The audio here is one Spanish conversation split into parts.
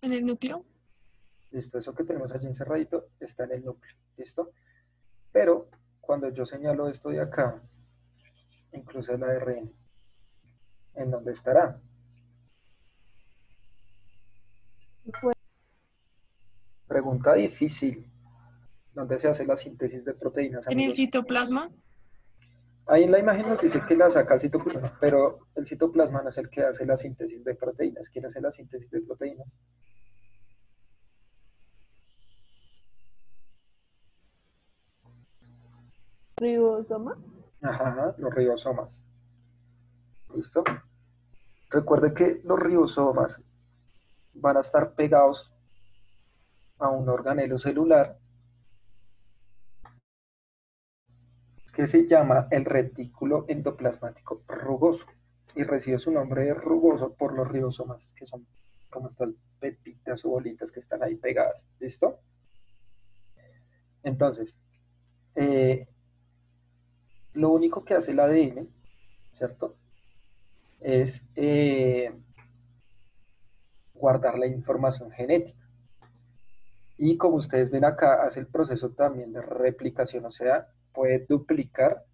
¿En el núcleo? Listo, eso que tenemos allí encerradito está en el núcleo. ¿Listo? Pero cuando yo señalo esto de acá, incluso el ARN, ¿en dónde estará? Pues, Pregunta difícil. ¿Dónde se hace la síntesis de proteínas, ¿En el amigos? citoplasma? Ahí en la imagen nos dice que la saca el citoplasma, pero el citoplasma no es el que hace la síntesis de proteínas. ¿Quién hace la síntesis de proteínas? ribosoma. Ajá, los ribosomas. ¿Listo? Recuerde que los ribosomas van a estar pegados a un organelo celular que se llama el retículo endoplasmático rugoso y recibe su nombre de rugoso por los ribosomas, que son como estas pepitas o bolitas que están ahí pegadas. ¿Listo? Entonces, lo único que hace el ADN, ¿cierto? Es guardar la información genética. Y como ustedes ven acá, hace el proceso también de replicación, o sea, puede duplicar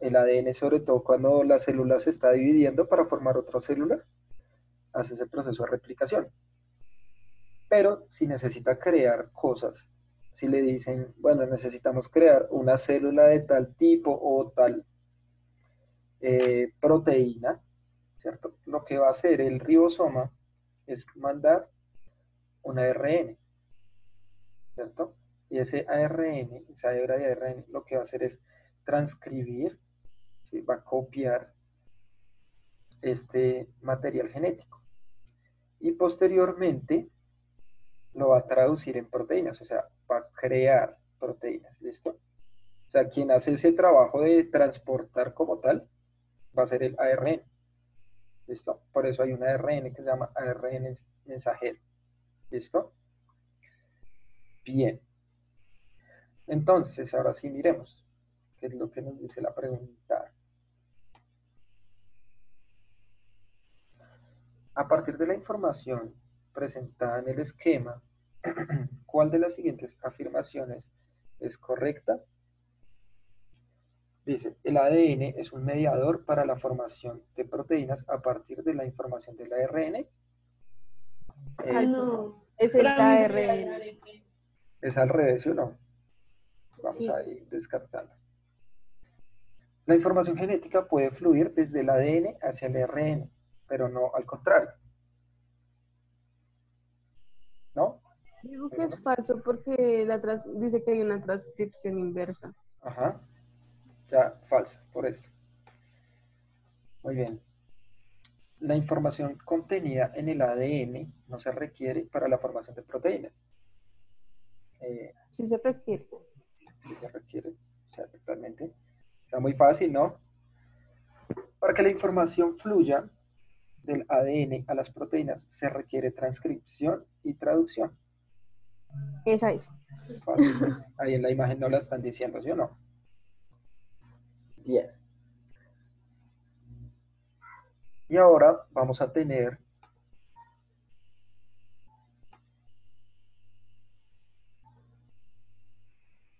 el ADN, sobre todo cuando la célula se está dividiendo para formar otra célula, hace ese proceso de replicación. Pero si necesita crear cosas, si le dicen, bueno, necesitamos crear una célula de tal tipo o tal proteína, ¿cierto? Lo que va a hacer el ribosoma es mandar un ARN, ¿cierto? Y ese ARN, esa hebra de ARN, lo que va a hacer es transcribir, ¿sí? Va a copiar este material genético y posteriormente lo va a traducir en proteínas, o sea, va a crear proteínas, ¿listo? O sea, quien hace ese trabajo de transportar como tal va a ser el ARN, ¿listo? Por eso hay un ARN que se llama ARN mensajero, ¿listo? Bien. Entonces, ahora sí miremos qué es lo que nos dice la pregunta. A partir de la información presentada en el esquema, ¿cuál de las siguientes afirmaciones es correcta? Dice, el ADN es un mediador para la formación de proteínas a partir de la información del ARN. Ah, Eso no, es el Para mí sería el ARN. ARN. es al revés, ¿sí o no? Vamos Sí. a ir descartando. La información genética puede fluir desde el ADN hacia el ARN, pero no al contrario, ¿no? Digo que es falso porque dice que hay una transcripción inversa. Ajá, ya falsa, por eso. Muy bien. La información contenida en el ADN no se requiere para la formación de proteínas. Sí se requiere. Sí se requiere, o sea, totalmente. Está muy fácil, ¿no? Para que la información fluya del ADN a las proteínas se requiere transcripción y traducción. Esa es. Fácilmente. Ahí en la imagen no la están diciendo, ¿sí o no? Bien. Y ahora vamos a tener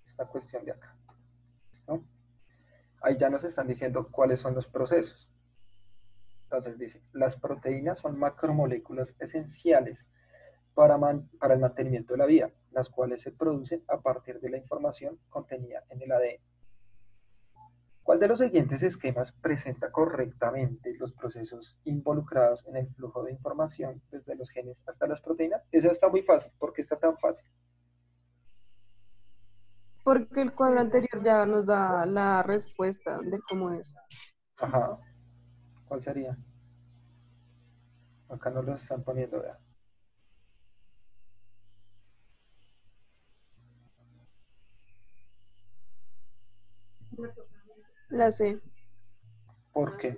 esta cuestión de acá. ¿Listo? Ahí ya nos están diciendo cuáles son los procesos. Entonces dice, las proteínas son macromoléculas esenciales para el mantenimiento de la vida, las cuales se producen a partir de la información contenida en el ADN. ¿Cuál de los siguientes esquemas presenta correctamente los procesos involucrados en el flujo de información desde los genes hasta las proteínas? Esa está muy fácil. ¿Por qué está tan fácil? Porque el cuadro anterior ya nos da la respuesta de cómo es. Ajá. ¿Cuál sería? Acá no los están poniendo, vea. La sé. ¿Por qué?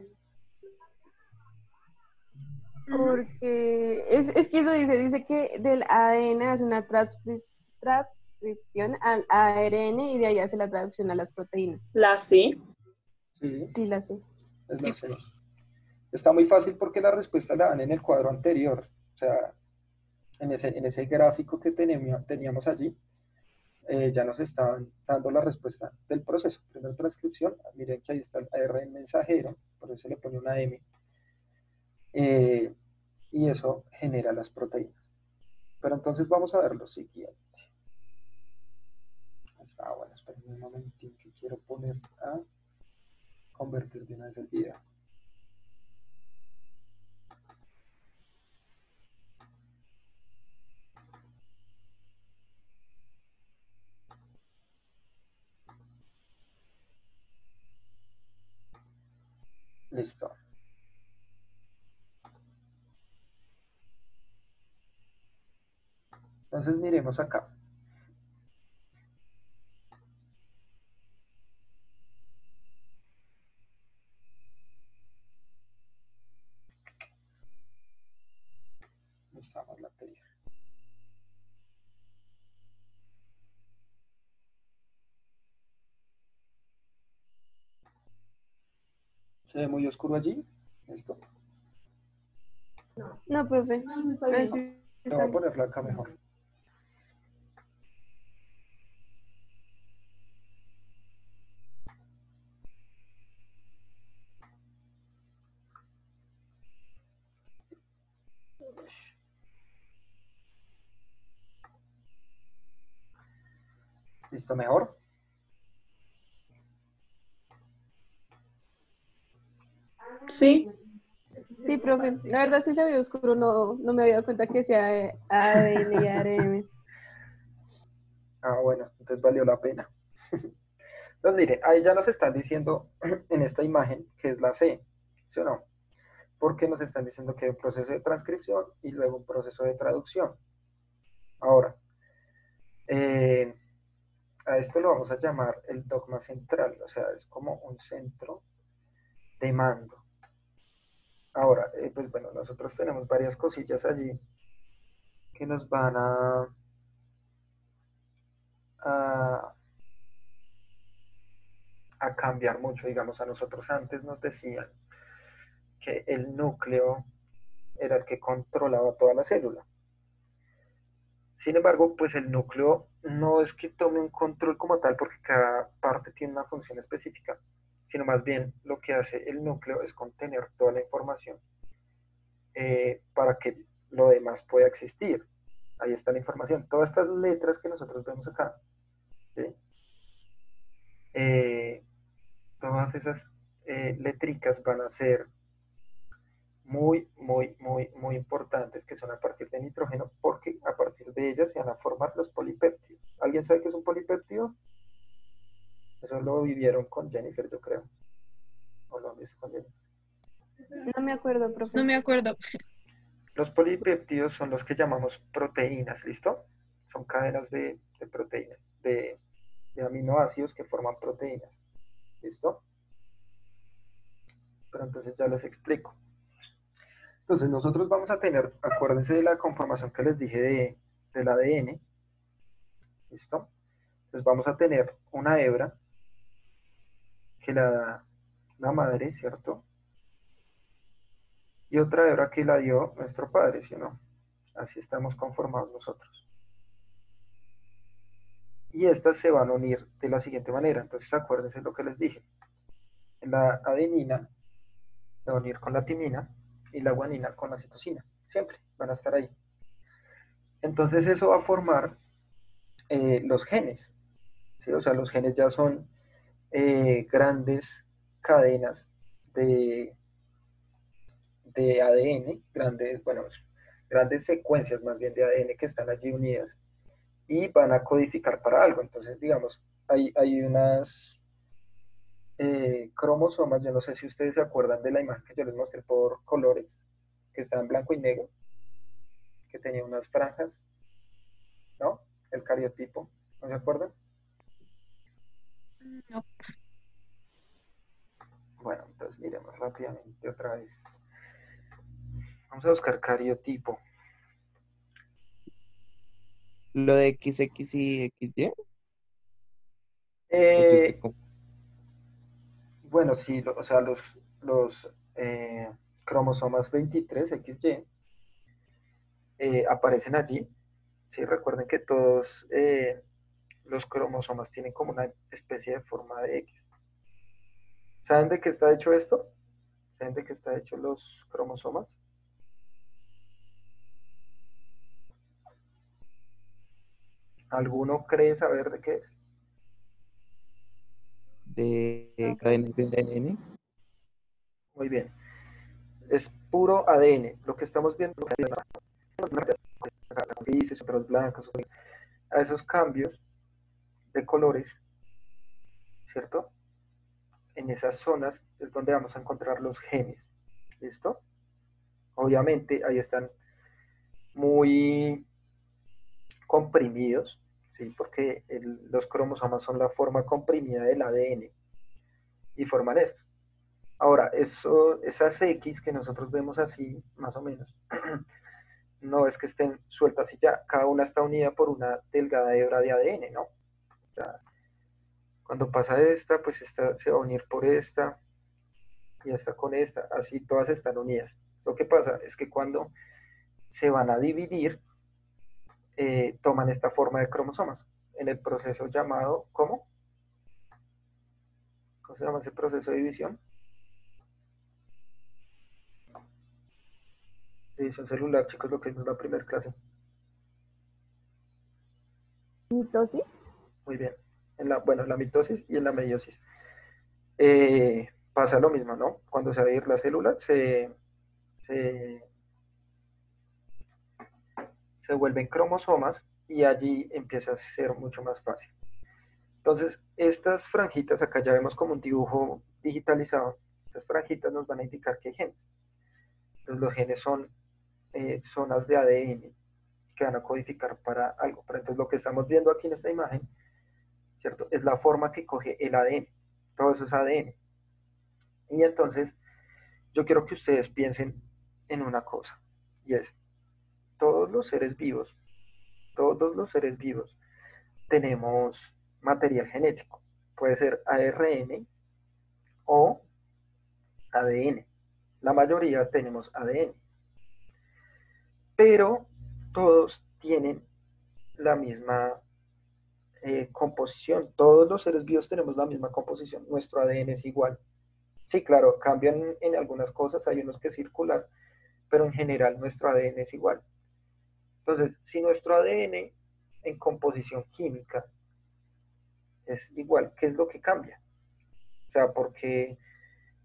Porque es que eso dice que del ADN hace una transcripción al ARN y de ahí hace la traducción a las proteínas. La C. Sí, Sí, la sé. es la C. Está muy fácil porque la respuesta la dan en el cuadro anterior. O sea, en ese gráfico que teníamos allí, ya nos estaban dando la respuesta del proceso. Primero transcripción, miren que ahí está el ARN mensajero, por eso le pone una M, y eso genera las proteínas. Pero entonces vamos a ver lo siguiente. Bueno, esperen un momentito que quiero poner a convertir de una vez el video. Listo. Entonces miremos acá. Mostramos la anterior. ¿Se ve muy oscuro allí? Listo. No, profe. Ahí sí Te está voy a bien. ponerla acá mejor. ¿Listo mejor? Sí, Sí, profe. La verdad sí se ve oscuro, no me había dado cuenta que sea ADN y ARN. Ah, bueno, entonces valió la pena. Entonces, miren, ahí ya nos están diciendo en esta imagen que es la C, ¿sí o no? Porque nos están diciendo que hay un proceso de transcripción y luego un proceso de traducción. Ahora, a esto lo vamos a llamar el dogma central, o sea, es como un centro de mando. Ahora, pues bueno, nosotros tenemos varias cosillas allí que nos van a, a cambiar mucho. Digamos, a nosotros antes nos decían que el núcleo era el que controlaba toda la célula. Sin embargo, pues el núcleo no es que tome un control como tal porque cada parte tiene una función específica, sino más bien lo que hace el núcleo es contener toda la información para que lo demás pueda existir. Ahí está la información. Todas estas letras que nosotros vemos acá, ¿sí? Todas esas letricas van a ser muy importantes, que son a partir de nitrógeno, porque a partir de ellas se van a formar los polipéptidos. ¿Alguien sabe qué es un polipéptido? Eso lo vivieron con Jennifer, yo creo. O lo han visto con Jennifer. No me acuerdo, profe. no me acuerdo. Los polipéptidos son los que llamamos proteínas, ¿listo? Son cadenas de proteínas, de aminoácidos que forman proteínas, ¿listo? Pero entonces ya les explico. Entonces nosotros vamos a tener, acuérdense de la conformación que les dije del ADN, ¿listo? Entonces vamos a tener una hebra que la da la madre, ¿cierto? Y otra hebra que la dio nuestro padre, ¿sí o no? Así estamos conformados nosotros. Y estas se van a unir de la siguiente manera. Entonces acuérdense lo que les dije. La adenina se va a unir con la timina y la guanina con la citosina. Siempre van a estar ahí. Entonces eso va a formar los genes, ¿sí? O sea, los genes ya son grandes cadenas de, de ADN, grandes secuencias más bien de ADN que están allí unidas y van a codificar para algo. Entonces, digamos, hay unas cromosomas, yo no sé si ustedes se acuerdan de la imagen que yo les mostré por colores, que está en blanco y negro, que tenía unas franjas, ¿no? El cariotipo, ¿no se acuerdan? No. Bueno, entonces miremos rápidamente otra vez. Vamos a buscar cariotipo. Lo de XX y XY, o yo estoy Eh, con... bueno, sí, o sea, los cromosomas 23XY aparecen allí. ¿Sí? Recuerden que todos los cromosomas tienen como una especie de forma de X. ¿Saben de qué está hecho esto? ¿Saben de qué está hecho los cromosomas? ¿Alguno cree saber de qué es? De cadenas de ADN. Muy bien. Es puro ADN. Lo que estamos viendo grises, otras blancas, a esos cambios de colores, ¿cierto? En esas zonas es donde vamos a encontrar los genes. ¿Listo? Obviamente ahí están muy comprimidos, ¿sí? Porque los cromosomas son la forma comprimida del ADN y forman esto. Ahora, esas X que nosotros vemos así, más o menos, no es que estén sueltas y ya, cada una está unida por una delgada hebra de ADN, ¿no? O sea, cuando pasa esta, pues esta se va a unir por esta y esta con esta, así todas están unidas. Lo que pasa es que cuando se van a dividir, toman esta forma de cromosomas en el proceso llamado, ¿cómo? ¿Cómo se llama ese proceso de división? División celular, chicos, lo que es la primera clase. ¿Mitosis? Muy bien. Bueno, en la mitosis y en la meiosis. Pasa lo mismo, ¿no? Cuando se va a ir la célula, se, se vuelven cromosomas y allí empieza a ser mucho más fácil. Entonces, estas franjitas, acá ya vemos como un dibujo digitalizado, estas franjitas nos van a indicar que hay genes. Entonces, los genes son zonas de ADN que van a codificar para algo. Pero entonces, lo que estamos viendo aquí en esta imagen, ¿cierto? Es la forma que coge el ADN. Todo eso es ADN. Y entonces, yo quiero que ustedes piensen en una cosa, y es, todos los seres vivos, todos los seres vivos tenemos material genético. Puede ser ARN o ADN. La mayoría tenemos ADN. Pero todos tienen la misma composición. Todos los seres vivos tenemos la misma composición. Nuestro ADN es igual. Sí, claro, cambian en algunas cosas. Hay unos que es circular, pero en general nuestro ADN es igual. Entonces, si nuestro ADN en composición química es igual, ¿qué es lo que cambia? O sea, porque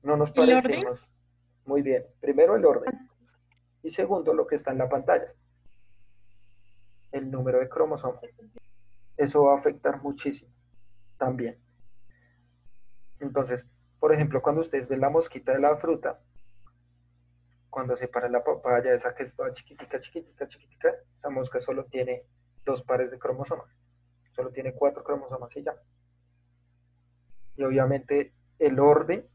no nos ¿El orden? parecemos muy bien. Primero, el orden. Y segundo, lo que está en la pantalla, el número de cromosomas. Eso va a afectar muchísimo también. Entonces, por ejemplo, cuando ustedes ven la mosquita de la fruta, cuando se para la papaya, esa que es toda chiquitica, chiquitica, chiquitica, esa mosca solo tiene 2 pares de cromosomas. Solo tiene 4 cromosomas y ya. Y obviamente el orden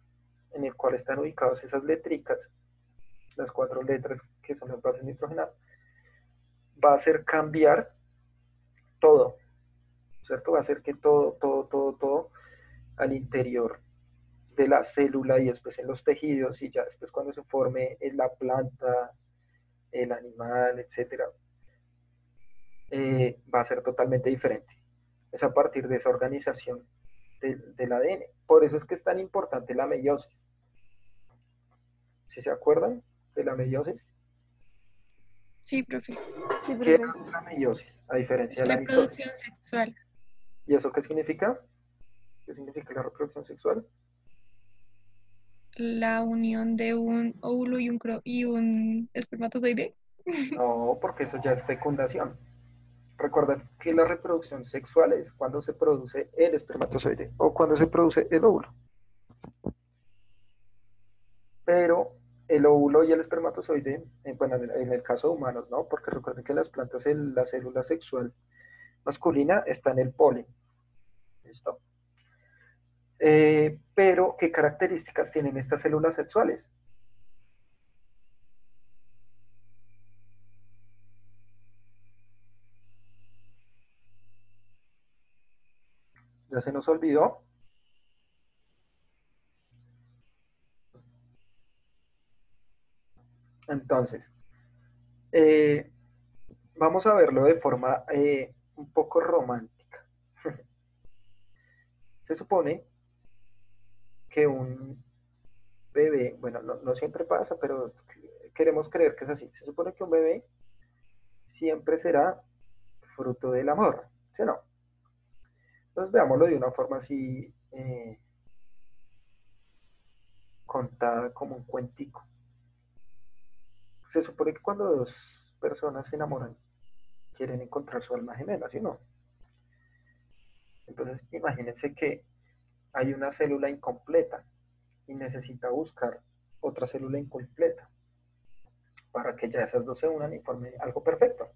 en el cual están ubicadas esas letricas, las 4 letras que son las bases nitrogenadas, va a hacer cambiar todo, ¿cierto? Va a hacer que todo al interior de la célula y después en los tejidos y ya después cuando se forme en la planta, el animal, etcétera, va a ser totalmente diferente. Es a partir de esa organización del ADN. Por eso es que es tan importante la meiosis. ¿Sí se acuerdan de la meiosis? Sí, profe. Sí, ¿Qué profe. es la meiosis? A diferencia de la mitosis. Reproducción sexual. ¿Y eso qué significa? ¿Qué significa la reproducción sexual? La unión de un óvulo y un espermatozoide. No, porque eso ya es fecundación. Recuerda que la reproducción sexual es cuando se produce el espermatozoide o cuando se produce el óvulo. Pero el óvulo y el espermatozoide, bueno, en el caso de humanos, ¿no? Porque recuerden que en las plantas la célula sexual masculina está en el polen. ¿Listo? Pero, ¿qué características tienen estas células sexuales? Ya se nos olvidó. Entonces, vamos a verlo de forma un poco romántica. Se supone que un bebé, bueno, no siempre pasa, pero queremos creer que es así. Se supone que un bebé siempre será fruto del amor, ¿sí o no? Entonces veámoslo de una forma así contada como un cuentico. Se supone que cuando dos personas se enamoran, quieren encontrar su alma gemela, ¿sí o no? Entonces imagínense que hay una célula incompleta y necesita buscar otra célula incompleta para que ya esas dos se unan y formen algo perfecto,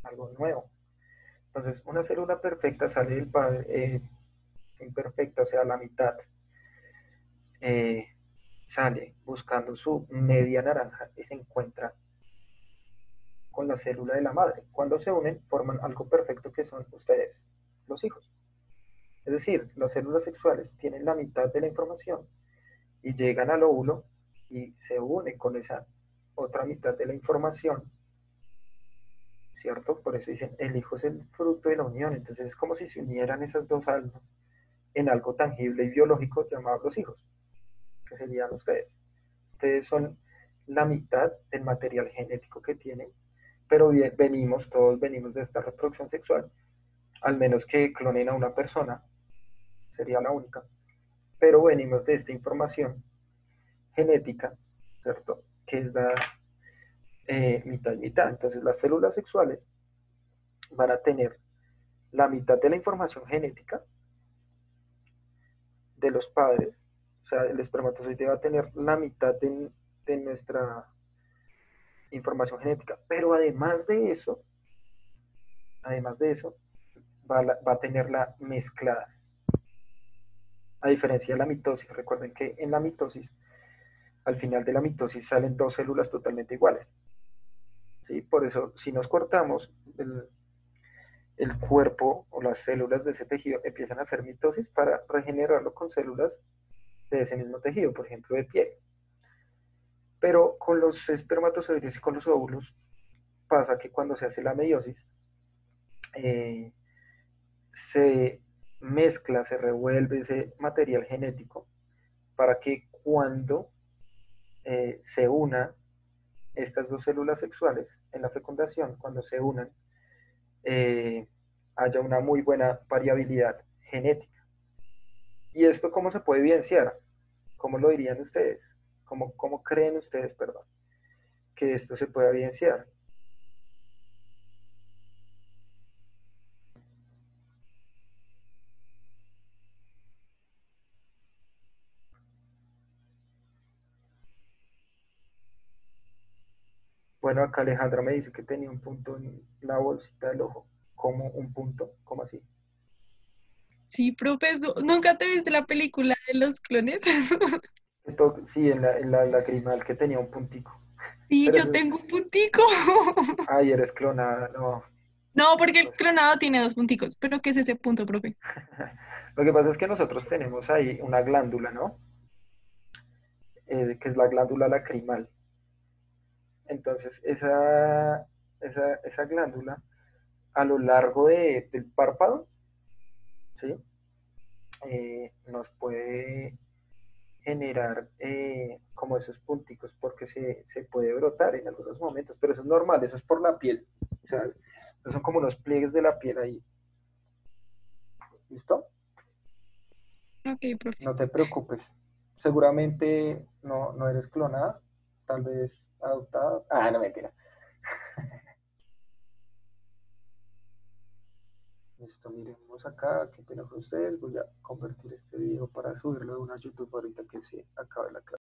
algo nuevo. Entonces, una célula perfecta sale del padre imperfecta, o sea, la mitad, eh, sale buscando su media naranja y se encuentra con la célula de la madre. Cuando se unen, forman algo perfecto que son ustedes, los hijos. Es decir, las células sexuales tienen la mitad de la información y llegan al óvulo y se unen con esa otra mitad de la información, ¿cierto? Por eso dicen, el hijo es el fruto de la unión. Entonces es como si se unieran esas dos almas en algo tangible y biológico llamado los hijos, que serían ustedes. Ustedes son la mitad del material genético que tienen, pero todos venimos de esta reproducción sexual, al menos que clonen a una persona, sería la única, pero venimos de esta información genética, ¿cierto? Que es la mitad y mitad. Entonces las células sexuales van a tener la mitad de la información genética de los padres, o sea, el espermatozoide va a tener la mitad de nuestra información genética, pero además de eso va a tenerla mezclada. A diferencia de la mitosis, recuerden que en la mitosis, al final de la mitosis salen dos células totalmente iguales. ¿Sí? Por eso, si nos cortamos, el cuerpo o las células de ese tejido empiezan a hacer mitosis para regenerarlo con células de ese mismo tejido, por ejemplo, de piel. Pero con los espermatozoides y con los óvulos pasa que cuando se hace la meiosis, eh, se mezcla, se revuelve ese material genético para que cuando se unan estas dos células sexuales en la fecundación, cuando se unan, eh, haya una muy buena variabilidad genética. ¿Y esto cómo se puede evidenciar? ¿Cómo lo dirían ustedes? ¿Cómo creen ustedes, perdón, que esto se puede evidenciar? Bueno, acá Alejandra me dice que tenía un punto en la bolsita del ojo. ¿Cómo un punto? ¿Cómo así? Sí, profe, ¿nunca te viste la película de los clones? Sí, en la lacrimal que tenía un puntico. Sí, Pero yo eso, tengo un puntico. ay, eres clonada, no. No, porque el Pues, clonado tiene dos punticos. ¿Pero qué es ese punto, profe? lo que pasa es que nosotros tenemos ahí una glándula, ¿no? Que es la glándula lacrimal. Entonces, esa glándula, a lo largo del párpado, ¿sí? Nos puede generar como esos punticos porque se puede brotar en algunos momentos, pero eso es normal, eso es por la piel. O sea, son como unos pliegues de la piel ahí. ¿Listo? Ok, profe. No te preocupes. Seguramente no eres clonada, tal vez adoptada. Ah, no mentiras. Listo, miremos acá, qué pena con ustedes. Voy a convertir este video para subirlo de una YouTube ahorita que se acabe la clase.